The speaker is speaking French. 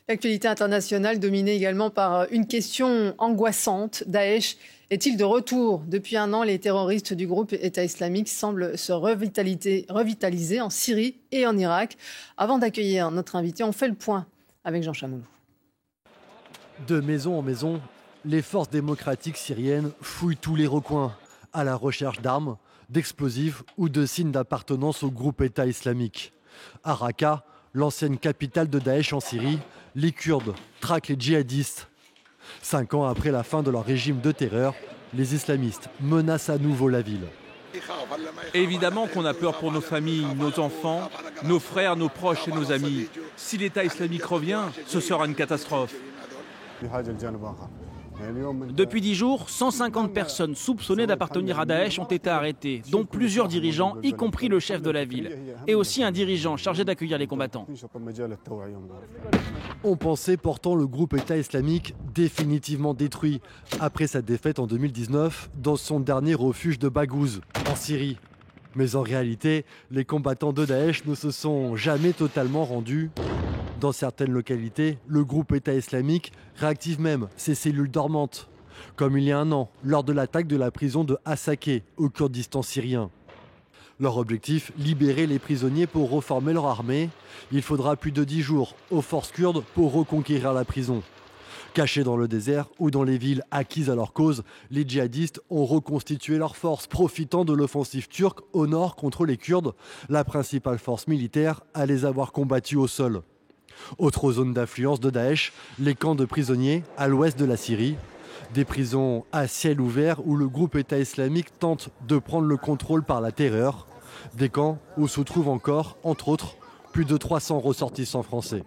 L'actualité internationale dominée également par une question angoissante. Daesh est-il de retour? Depuis un an, les terroristes du groupe État islamique semblent se revitaliser en Syrie et en Irak. Avant d'accueillir notre invité, on fait le point avec Jean Chamoulou. De maison en maison, les forces démocratiques syriennes fouillent tous les recoins à la recherche d'armes, d'explosifs ou de signes d'appartenance au groupe État islamique. À Raqqa, l'ancienne capitale de Daesh en Syrie, les Kurdes traquent les djihadistes. 5 ans après la fin de leur régime de terreur, les islamistes menacent à nouveau la ville. Évidemment qu'on a peur pour nos familles, nos enfants, nos frères, nos proches et nos amis. Si l'État islamique revient, ce sera une catastrophe. Depuis 10 jours, 150 personnes soupçonnées d'appartenir à Daesh ont été arrêtées, dont plusieurs dirigeants, y compris le chef de la ville, et aussi un dirigeant chargé d'accueillir les combattants. On pensait pourtant le groupe État islamique définitivement détruit après sa défaite en 2019 dans son dernier refuge de Baghouz, en Syrie. Mais en réalité, les combattants de Daesh ne se sont jamais totalement rendus. Dans certaines localités, le groupe État islamique réactive même ses cellules dormantes, comme il y a un an, lors de l'attaque de la prison de Hasakeh, au Kurdistan syrien. Leur objectif, libérer les prisonniers pour reformer leur armée. Il faudra plus de 10 jours aux forces kurdes pour reconquérir la prison. Cachés dans le désert ou dans les villes acquises à leur cause, les djihadistes ont reconstitué leurs forces, profitant de l'offensive turque au nord contre les Kurdes, la principale force militaire à les avoir combattus au sol. Autre zone d'influence de Daesh, les camps de prisonniers à l'ouest de la Syrie. Des prisons à ciel ouvert où le groupe État islamique tente de prendre le contrôle par la terreur. Des camps où se trouvent encore, entre autres, plus de 300 ressortissants français.